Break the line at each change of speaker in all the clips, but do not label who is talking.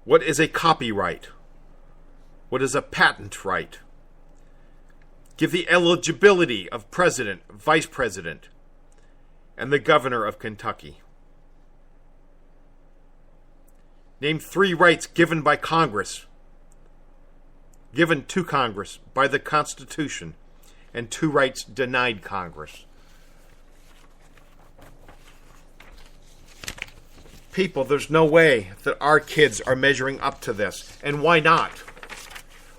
What is a copyright? What is a patent right? Give the eligibility of president, vice president, and the governor of Kentucky. Name 3 rights given by Congress, given to Congress by the Constitution, and 2 rights denied Congress. People, there's no way that our kids are measuring up to this. And why not?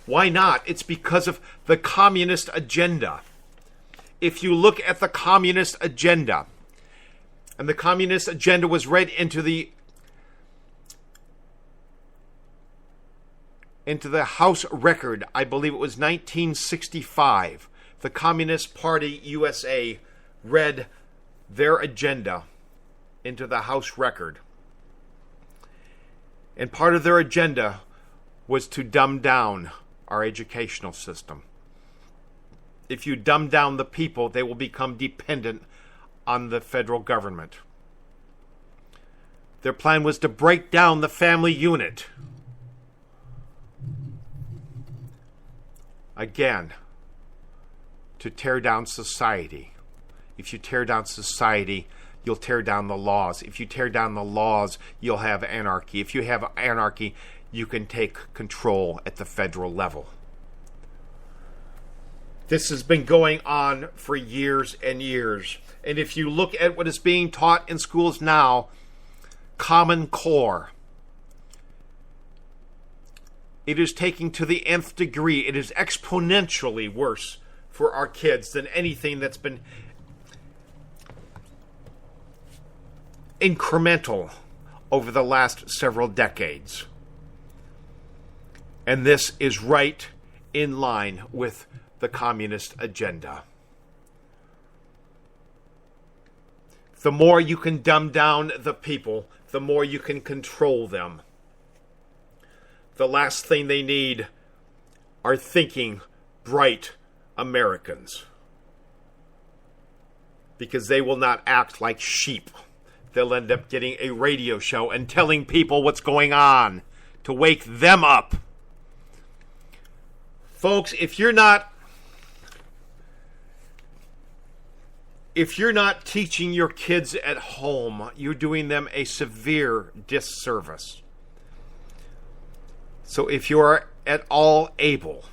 Why not? It's because of the communist agenda. If you look at the communist agenda, and the communist agenda was read into the House record, I believe it was 1965. The Communist Party USA read their agenda into the House record. And part of their agenda was to dumb down our educational system. If you dumb down the people, they will become dependent on the federal government. Their plan was to break down the family unit. Again, to tear down society. If you tear down society, you'll tear down the laws. If you tear down the laws, you'll have anarchy. If you have anarchy, you can take control at the federal level. This has been going on for years and years. And if you look at what is being taught in schools now, Common Core, it is taking to the nth degree. It is exponentially worse for our kids than anything that's been incremental over the last several decades. And this is right in line with the communist agenda. The more you can dumb down the people, the more you can control them. The last thing they need are thinking, bright Americans. Because they will not act like sheep. They'll end up getting a radio show and telling people what's going on to wake them up. Folks, if you're not teaching your kids at home, you're doing them a severe disservice. So if you are at all able,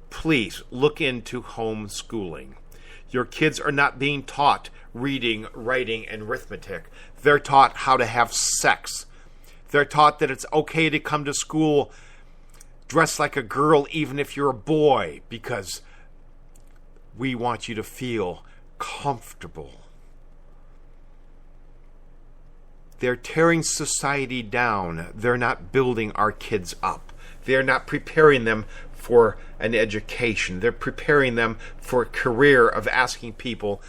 please look into homeschooling. Your kids are not being taught reading, writing, and arithmetic. They're taught how to have sex. They're taught that it's okay to come to school dressed like a girl even if you're a boy, because we want you to feel comfortable. They're tearing society down. They're not building our kids up. They're not preparing them for an education. They're preparing them for a career of asking people,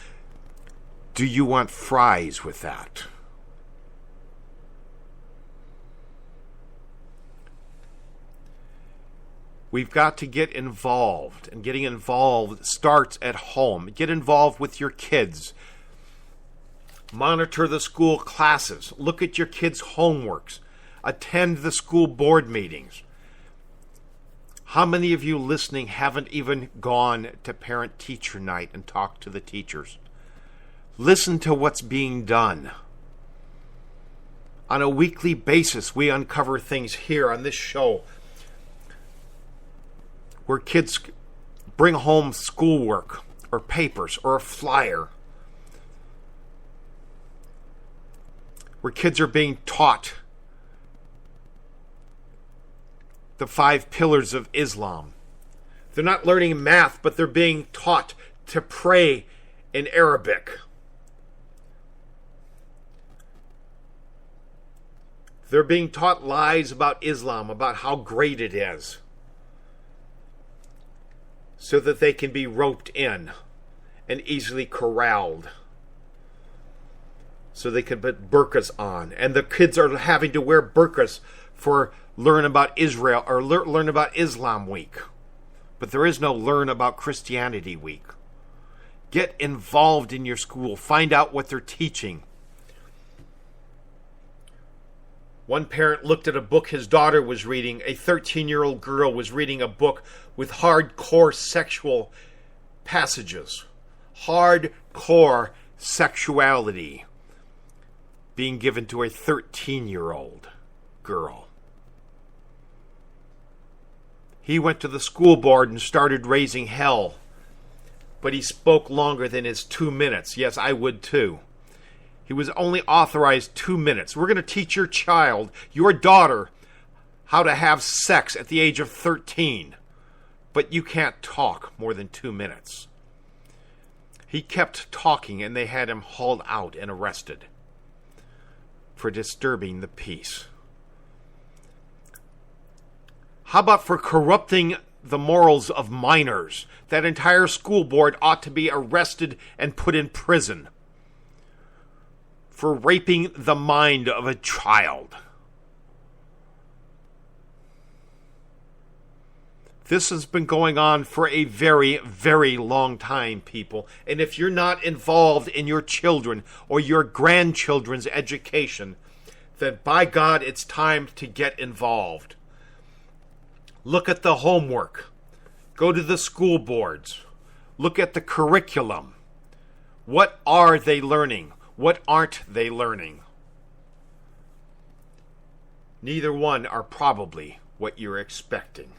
do you want fries with that? We've got to get involved, and getting involved starts at home. Get involved with your kids. Monitor the school classes. Look at your kids' homeworks. Attend the school board meetings. How many of you listening haven't even gone to parent-teacher night and talked to the teachers? Listen to what's being done. On a weekly basis, we uncover things here on this show where kids bring home schoolwork or papers or a flyer, where kids are being taught the 5 pillars of Islam. They're not learning math, but they're being taught to pray in Arabic. They're being taught lies about Islam, about how great it is, so that they can be roped in and easily corralled, so they can put burqas on. And the kids are having to wear burqas for Learn About Israel or Learn About Islam Week. But there is no Learn About Christianity Week. Get involved in your school. Find out what they're teaching. One parent looked at a book his daughter was reading. A 13-year-old girl was reading a book with hardcore sexual passages. Hardcore sexuality being given to a 13-year-old girl. He went to the school board and started raising hell, but he spoke longer than his 2 minutes. Yes, I would too. He was only authorized 2 minutes. We're going to teach your child, your daughter, how to have sex at the age of 13, but you can't talk more than 2 minutes. He kept talking, and they had him hauled out and arrested for disturbing the peace. How about for corrupting the morals of minors? That entire school board ought to be arrested and put in prison for raping the mind of a child. This has been going on for a very, very long time, people. And if you're not involved in your children or your grandchildren's education, then by God, it's time to get involved. Look at the homework. Go to the school boards. Look at the curriculum. What are they learning? What aren't they learning? Neither one are probably what you're expecting.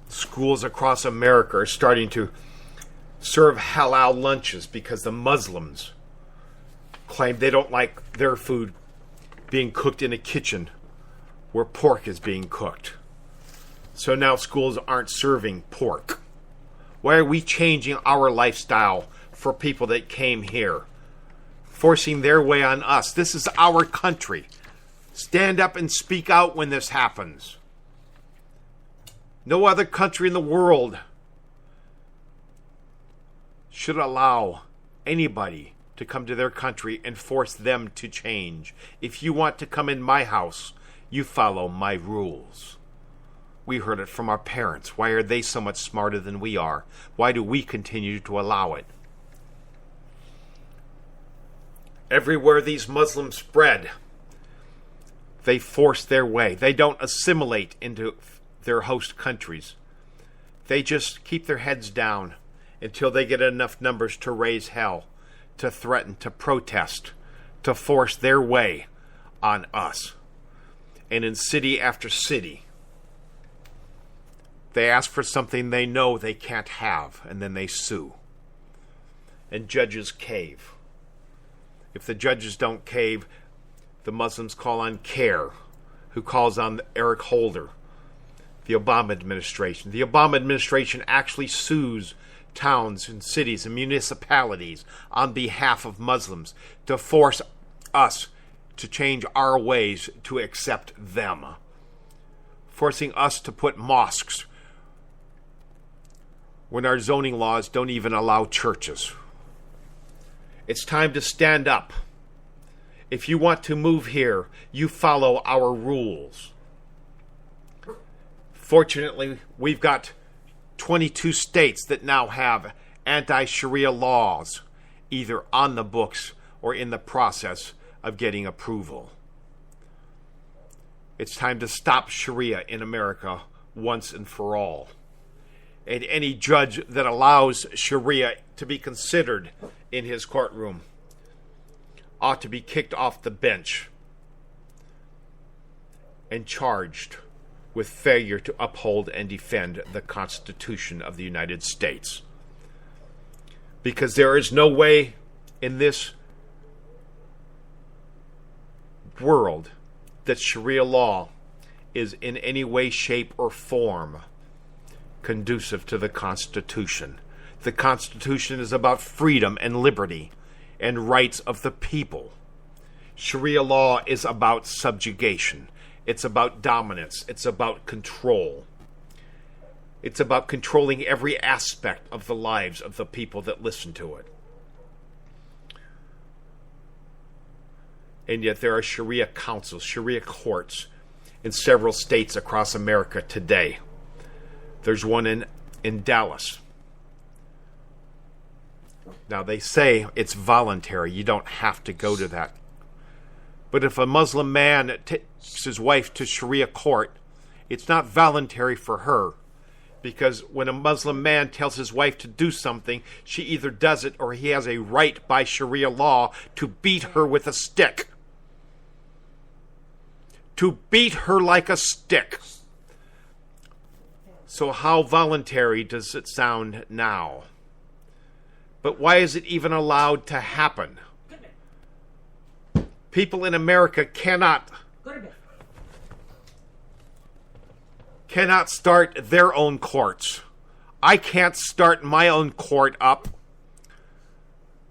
Schools across America are starting to serve halal lunches because the Muslims claim they don't like their food being cooked in a kitchen where pork is being cooked. So now schools aren't serving pork. Why are we changing our lifestyle for people that came here, forcing their way on us? This is our country. Stand up and speak out when this happens. No other country in the world should allow anybody to come to their country and force them to change. If you want to come in my house, you follow my rules. We heard it from our parents. Why are they so much smarter than we are? Why do we continue to allow it? Everywhere these Muslims spread, they force their way. They don't assimilate into their host countries. They just keep their heads down until they get enough numbers to raise hell, to threaten, to protest, to force their way on us. And in city after city, they ask for something they know they can't have, and then they sue. And judges cave. If the judges don't cave, the Muslims call on CARE, who calls on Eric Holder, the Obama administration. The Obama administration actually sues towns and cities and municipalities on behalf of Muslims to force us to change our ways to accept them. Forcing us to put mosques when our zoning laws don't even allow churches. It's time to stand up. If you want to move here, you follow our rules. Fortunately, we've got 22 states that now have anti-Sharia laws, either on the books or in the process of getting approval. It's time to stop Sharia in America once and for all. And any judge that allows Sharia to be considered in his courtroom ought to be kicked off the bench and charged with failure to uphold and defend the Constitution of the United States. Because there is no way in this world that Sharia law is in any way, shape, or form conducive to the Constitution. The Constitution is about freedom and liberty and rights of the people. Sharia law is about subjugation. It's about dominance. It's about control. It's about controlling every aspect of the lives of the people that listen to it. And yet there are Sharia councils, Sharia courts in several states across America today. There's one in Dallas. Now, they say it's voluntary. You don't have to go to that. But if a Muslim man takes his wife to Sharia court, it's not voluntary for her. Because when a Muslim man tells his wife to do something, she either does it or he has a right by Sharia law to beat her with a stick. To beat her like a stick. So how voluntary does it sound now? But why is it even allowed to happen? People in America cannot start their own courts. I can't start my own court up.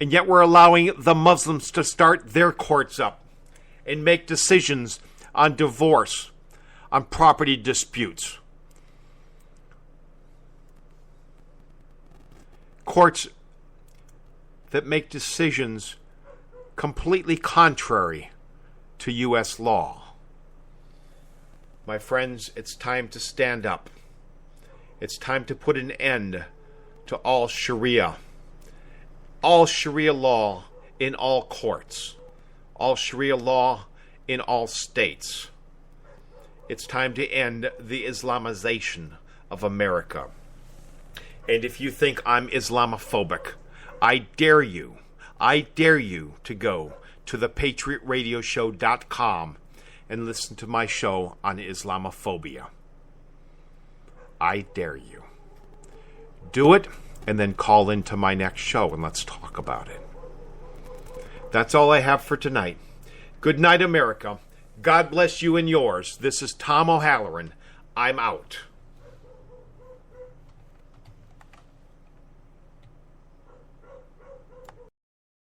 And yet we're allowing the Muslims to start their courts up and make decisions on divorce, on property disputes. Courts that make decisions completely contrary to U.S. law. My friends, it's time to stand up. It's time to put an end to all Sharia law in all courts, all Sharia law in all states. It's time to end the Islamization of America. And if you think I'm Islamophobic, I dare you to go to thepatriotradioshow.com and listen to my show on Islamophobia. I dare you. Do it, and then call into my next show and let's talk about it. That's all I have for tonight. Good night, America. God bless you and yours. This is Tom O'Halloran. I'm out.